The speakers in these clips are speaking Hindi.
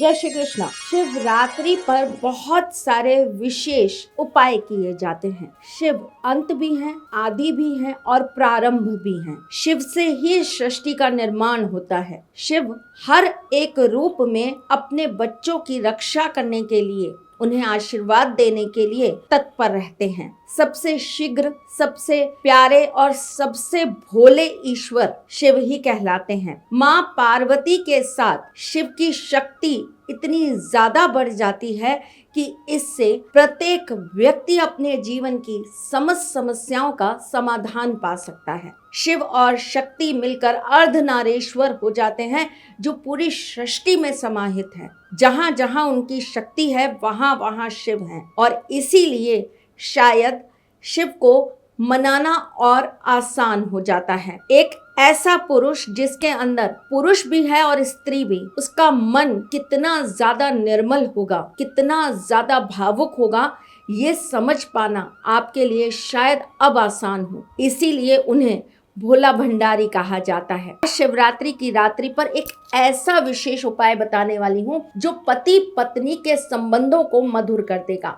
जय श्री कृष्णा। शिवरात्रि पर बहुत सारे विशेष उपाय किए जाते हैं। शिव अंत भी हैं, आदि भी हैं और प्रारंभ भी हैं। शिव से ही सृष्टि का निर्माण होता है। शिव हर एक रूप में अपने बच्चों की रक्षा करने के लिए, उन्हें आशीर्वाद देने के लिए तत्पर रहते हैं। सबसे शीघ्र, सबसे प्यारे और सबसे भोले ईश्वर शिव ही कहलाते हैं। माँ पार्वती के साथ शिव की शक्ति इतनी ज्यादा बढ़ जाती है कि इससे प्रत्येक व्यक्ति अपने जीवन की समस्त समस्याओं का समाधान पा सकता है। शिव और शक्ति मिलकर अर्धनारीश्वर हो जाते हैं, जो पूरी सृष्टि में समाहित है। जहां जहां उनकी शक्ति है वहां वहां शिव हैं और इसीलिए शायद शिव को मनाना और आसान हो जाता है। एक ऐसा पुरुष जिसके अंदर पुरुष भी है और स्त्री भी, उसका मन कितना ज्यादा निर्मल होगा, कितना ज्यादा भावुक होगा, ये समझ पाना आपके लिए शायद अब आसान हो। इसीलिए उन्हें भोला भंडारी कहा जाता है। शिवरात्रि की रात्रि पर एक ऐसा विशेष उपाय बताने वाली हूँ जो पति पत्नी के संबंधों को मधुर कर देगा।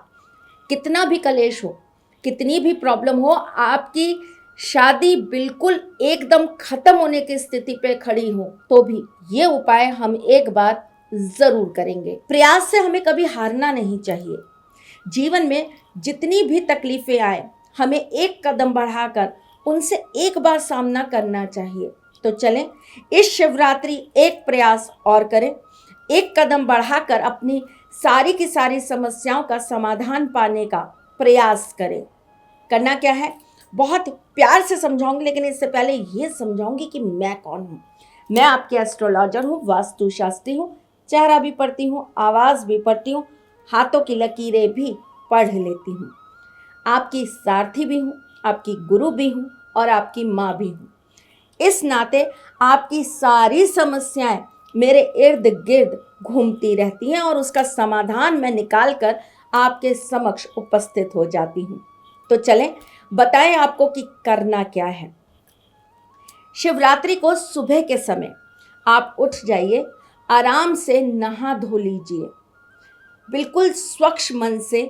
कितना भी कलेश हो, कितनी भी प्रॉब्लम हो, आपकी शादी बिल्कुल एकदम खत्म होने की स्थिति पे खड़ी हो, तो भी ये उपाय हम एक बार जरूर करेंगे। प्रयास से हमें कभी हारना नहीं चाहिए। जीवन में जितनी भी तकलीफें आए, हमें एक कदम बढ़ाकर उनसे एक बार सामना करना चाहिए। तो चलें, इस शिवरात्रि एक प्रयास और करें। एक कदम बढ़ाकर अपनी सारी की सारी समस्याओं का समाधान पाने का प्रयास करें। करना क्या है, बहुत प्यार से समझाऊंगी, लेकिन इससे पहले ये समझाऊंगी कि मैं कौन हूँ। मैं आपके एस्ट्रोलॉजर हूँ, वास्तुशास्त्री हूँ, चेहरा भी पढ़ती हूँ, आवाज़ भी पढ़ती हूँ, हाथों की लकीरें भी पढ़ लेती हूँ। आपकी सारथी भी हूँ, आपकी गुरु भी हूँ और आपकी माँ भी हूँ। इस नाते आपकी सारी समस्याएं मेरे इर्द गिर्द घूमती रहती हैं और उसका समाधान मैं निकाल कर आपके समक्ष उपस्थित हो जाती हूँ। तो चलें, बताएं आपको कि करना क्या है। शिवरात्रि को सुबह के समय आप उठ जाइए, आराम से नहा धो लीजिए, बिल्कुल स्वच्छ मन से,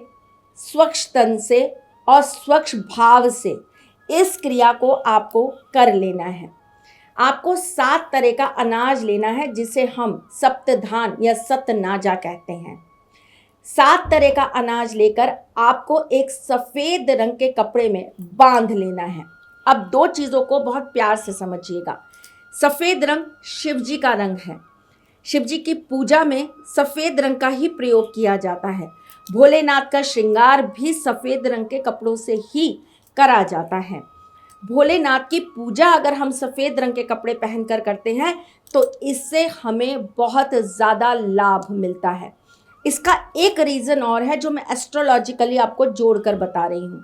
स्वच्छ तन से और स्वच्छ भाव से इस क्रिया को आपको कर लेना है। आपको 7 तरह का अनाज लेना है, जिसे हम सप्तधान या सतनाजा कहते हैं। 7 तरह का अनाज लेकर आपको एक सफेद रंग के कपड़े में बांध लेना है। अब 2 चीज़ों को बहुत प्यार से समझिएगा। सफेद रंग शिव जी का रंग है। शिव जी की पूजा में सफेद रंग का ही प्रयोग किया जाता है। भोलेनाथ का श्रृंगार भी सफेद रंग के कपड़ों से ही करा जाता है। भोलेनाथ की पूजा अगर हम सफेद रंग के कपड़े पहनकर करते हैं तो इससे हमें बहुत ज़्यादा लाभ मिलता है। इसका एक रीज़न और है जो मैं एस्ट्रोलॉजिकली आपको जोड़कर बता रही हूँ।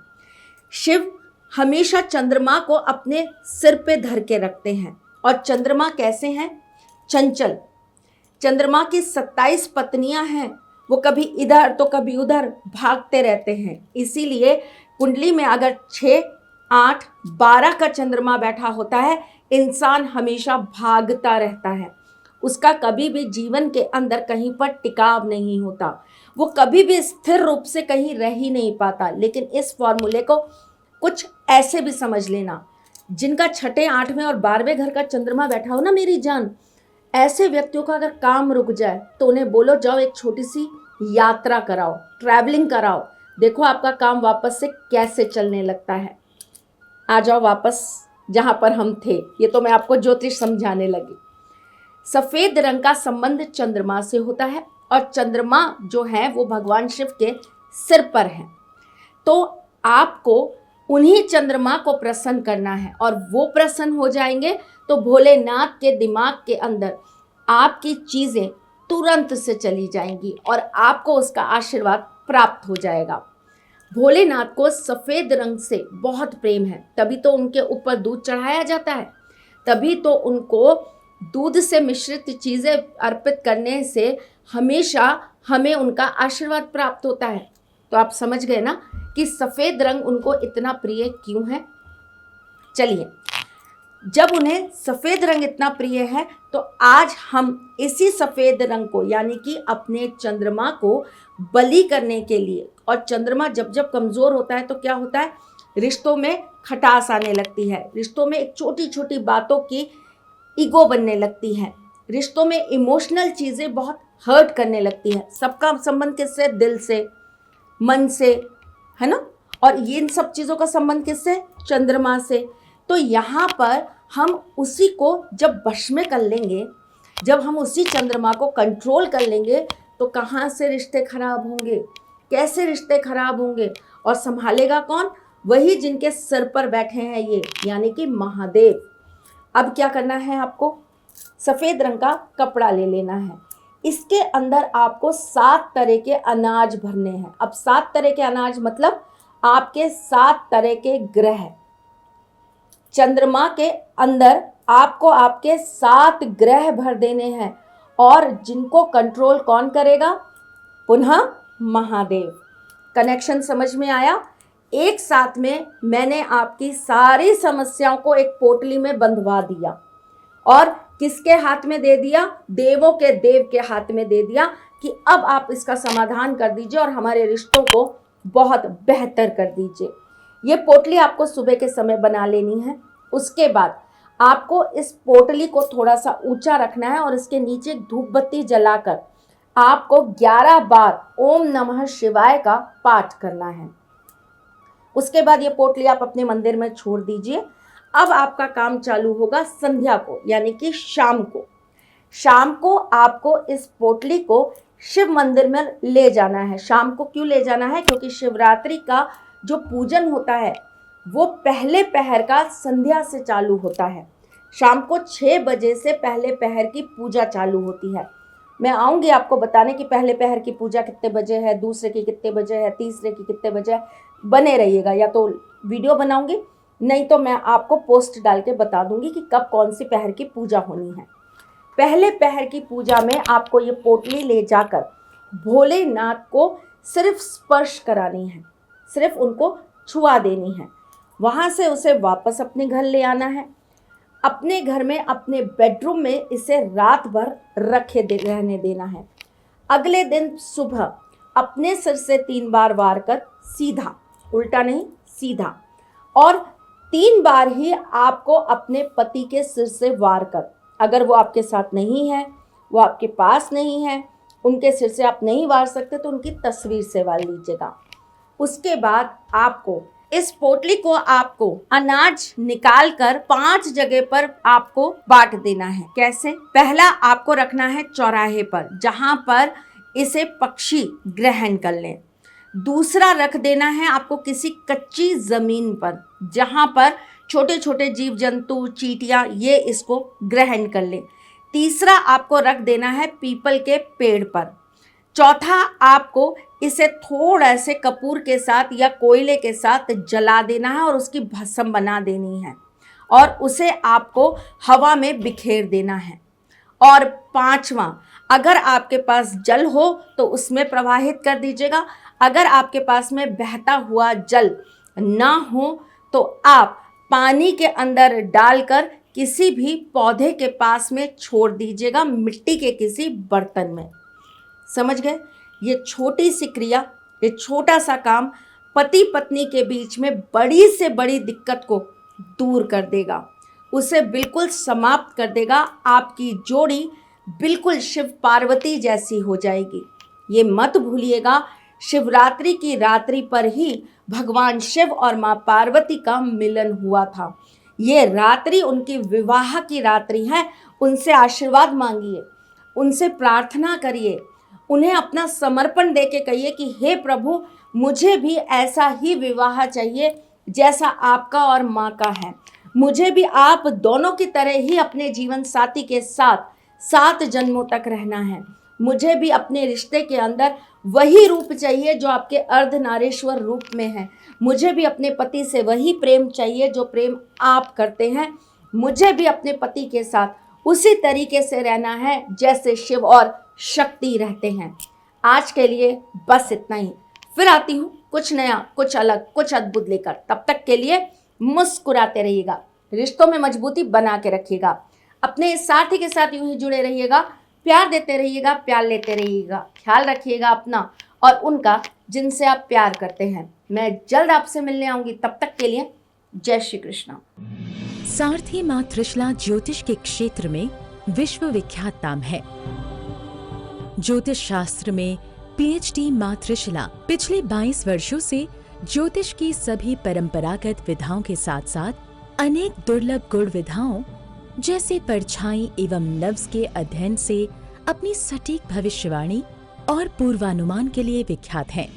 शिव हमेशा चंद्रमा को अपने सिर पे धर के रखते हैं और चंद्रमा कैसे हैं? चंचल। चंद्रमा की 27 पत्नियां हैं, वो कभी इधर तो कभी उधर भागते रहते हैं। इसीलिए कुंडली में अगर 6, 8, 12 का चंद्रमा बैठा होता है, इंसान हमेशा भागता रहता है। उसका कभी भी जीवन के अंदर कहीं पर टिकाव नहीं होता, वो कभी भी स्थिर रूप से कहीं रह ही नहीं पाता। लेकिन इस फॉर्मूले को कुछ ऐसे भी समझ लेना, जिनका 6, 8वें और 12वें घर का चंद्रमा बैठा हो ना मेरी जान, ऐसे व्यक्तियों का अगर काम रुक जाए तो उन्हें बोलो जाओ एक छोटी सी यात्रा कराओ, ट्रैवलिंग कराओ, देखो आपका काम वापस से कैसे चलने लगता है। आ जाओ वापस जहाँ पर हम थे। ये तो मैं आपको ज्योतिष समझाने लगी। सफ़ेद रंग का संबंध चंद्रमा से होता है और चंद्रमा जो है वो भगवान शिव के सिर पर है। तो आपको उन्हीं चंद्रमा को प्रसन्न करना है और वो प्रसन्न हो जाएंगे तो भोलेनाथ के दिमाग के अंदर आपकी चीज़ें तुरंत से चली जाएंगी और आपको उसका आशीर्वाद प्राप्त हो जाएगा। भोलेनाथ को सफ़ेद रंग से बहुत प्रेम है, तभी तो उनके ऊपर दूध चढ़ाया जाता है, तभी तो उनको दूध से मिश्रित चीज़ें अर्पित करने से हमेशा हमें उनका आशीर्वाद प्राप्त होता है। तो आप समझ गए ना कि सफ़ेद रंग उनको इतना प्रिय क्यों है। चलिए, जब उन्हें सफ़ेद रंग इतना प्रिय है तो आज हम इसी सफ़ेद रंग को यानी कि अपने चंद्रमा को बलि करने के लिए, और चंद्रमा जब जब कमज़ोर होता है तो क्या होता है, रिश्तों में खटास आने लगती है, रिश्तों में एक छोटी छोटी बातों की ईगो बनने लगती है, रिश्तों में इमोशनल चीज़ें बहुत हर्ट करने लगती है। सबका संबंध किससे, दिल से, मन से, है ना। और ये इन सब चीज़ों का संबंध किससे, चंद्रमा से। तो यहाँ पर हम उसी को जब वश में कर लेंगे, जब हम उसी चंद्रमा को कंट्रोल कर लेंगे तो कहाँ से रिश्ते खराब होंगे, कैसे रिश्ते खराब होंगे, और संभालेगा कौन, वही जिनके सिर पर बैठे हैं ये, यानी कि महादेव। अब क्या करना है, आपको सफ़ेद रंग का कपड़ा ले लेना है, इसके अंदर आपको 7 तरह के अनाज भरने हैं। अब 7 तरह के अनाज मतलब आपके 7 तरह के ग्रह, चंद्रमा के अंदर आपको आपके 7 ग्रह भर देने हैं, और जिनको कंट्रोल कौन करेगा, पुनः महादेव। कनेक्शन समझ में आया। एक साथ में मैंने आपकी सारी समस्याओं को एक पोटली में बंधवा दिया, और किसके हाथ में दे दिया, देवों के देव के हाथ में दे दिया कि अब आप इसका समाधान कर दीजिए और हमारे रिश्तों को बहुत बेहतर कर दीजिए। ये पोटली आपको सुबह के समय बना लेनी है। उसके बाद आपको इस पोटली को थोड़ा सा ऊंचा रखना है और इसके नीचे धूप बत्ती जलाकर आपको 11 बार ओम नमः शिवाय का पाठ करना है। उसके बाद ये पोटली आप अपने मंदिर में छोड़ दीजिए। अब आपका काम चालू होगा संध्या को, यानी कि शाम को। शाम को आपको इस पोटली को शिव मंदिर में ले जाना है। शाम को क्यों ले जाना है, क्योंकि शिवरात्रि का जो पूजन होता है वो पहले पहर का संध्या से चालू होता है। शाम को 6 बजे से पहले पहर की पूजा चालू होती है। मैं आऊँगी आपको बताने कि पहले पहर की पूजा कितने बजे है, दूसरे की कितने बजे है, तीसरे की कितने बजे है। बने रहिएगा, या तो वीडियो बनाऊँगी, नहीं तो मैं आपको पोस्ट डाल के बता दूँगी कि कब कौन सी पहर की पूजा होनी है। पहले पहर की पूजा में आपको ये पोटली ले जाकर भोलेनाथ को सिर्फ स्पर्श करानी है, सिर्फ उनको छुआ देनी है। वहाँ से उसे वापस अपने घर ले आना है। अपने घर में अपने बेडरूम में इसे रात भर रहने देना है। अगले दिन सुबह अपने सिर से 3 बार वार कर, सीधा, उल्टा नहीं, सीधा, और 3 बार ही आपको अपने पति के सिर से वार कर। अगर वो आपके साथ नहीं है, वो आपके पास नहीं है, उनके सिर से आप नहीं वार सकते तो उनकी तस्वीर से वार लीजिएगा। उसके बाद आपको इस पोटली को आपको अनाज निकाल कर 5 जगह पर आपको बांट देना है। कैसे? पहला आपको रखना है चौराहे पर, जहां पर इसे पक्षी ग्रहण कर लें। दूसरा रख देना है आपको किसी कच्ची ज़मीन पर, जहां पर छोटे छोटे जीव जंतु, चींटियां ये इसको ग्रहण कर लें। तीसरा आपको रख देना है पीपल के पेड़ पर। चौथा आपको इसे थोड़ा से कपूर के साथ या कोयले के साथ जला देना है और उसकी भस्म बना देनी है, और उसे आपको हवा में बिखेर देना है। और 5वां, अगर आपके पास जल हो तो उसमें प्रवाहित कर दीजिएगा। अगर आपके पास में बहता हुआ जल ना हो तो आप पानी के अंदर डालकर किसी भी पौधे के पास में छोड़ दीजिएगा, मिट्टी के किसी बर्तन में। समझ गए? ये छोटी सी क्रिया, ये छोटा सा काम पति पत्नी के बीच में बड़ी से बड़ी दिक्कत को दूर कर देगा, उसे बिल्कुल समाप्त कर देगा। आपकी जोड़ी बिल्कुल शिव पार्वती जैसी हो जाएगी। ये मत भूलिएगा, शिवरात्रि की रात्रि पर ही भगवान शिव और माँ पार्वती का मिलन हुआ था। ये रात्रि उनकी विवाह की रात्रि है। उनसे आशीर्वाद मांगिए, उनसे प्रार्थना करिए, उन्हें अपना समर्पण दे के कहिए कि हे प्रभु, मुझे भी ऐसा ही विवाह चाहिए जैसा आपका और माँ का है। मुझे भी आप दोनों की तरह ही अपने जीवन साथी के साथ 7 जन्मों तक रहना है। मुझे भी अपने रिश्ते के अंदर वही रूप चाहिए जो आपके अर्धनारीश्वर रूप में है। मुझे भी अपने पति से वही प्रेम चाहिए जो प्रेम आप करते हैं। मुझे भी अपने पति के साथ उसी तरीके से रहना है जैसे शिव और शक्ति रहते हैं। आज के लिए बस इतना ही। फिर आती हूँ कुछ नया, कुछ अलग, कुछ अद्भुत लेकर। तब तक के लिए मुस्कुराते रहिएगा। रिश्तों में मजबूती बना के रखिएगा। अपने साथी के साथ यूं ही जुड़े रहिएगा, प्यार देते रहिएगा, प्यार लेते रहिएगा, ख्याल रखिएगा अपना और उनका जिनसे आप प्यार करते हैं। मैं जल्द आपसे मिलने आऊंगी, तब तक के लिए जय श्री कृष्ण। सारथी मां त्रिशला ज्योतिष के क्षेत्र में विश्व विख्यात नाम है। ज्योतिष शास्त्र में पीएचडी मां त्रिशला पिछले 22 वर्षों से ज्योतिष की सभी परंपरागत विधाओं के साथ साथ अनेक दुर्लभ गुण विधाओं जैसे परछाई एवं नव्स के अध्ययन से अपनी सटीक भविष्यवाणी और पूर्वानुमान के लिए विख्यात हैं।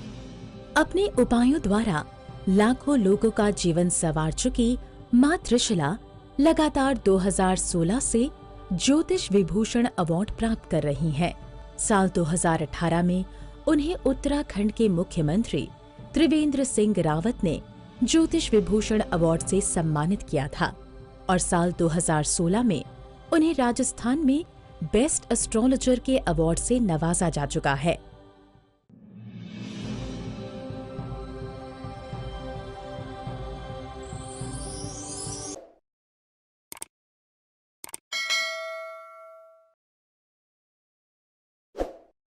अपने उपायों द्वारा लाखों लोगों का जीवन संवार चुकी मां त्रिशला लगातार 2016 से ज्योतिष विभूषण अवार्ड प्राप्त कर रही हैं। साल 2018 में उन्हें उत्तराखंड के मुख्यमंत्री त्रिवेंद्र सिंह रावत ने ज्योतिष विभूषण अवार्ड से सम्मानित किया था और साल 2016 में उन्हें राजस्थान में बेस्ट एस्ट्रोलॉजर के अवार्ड से नवाजा जा चुका है।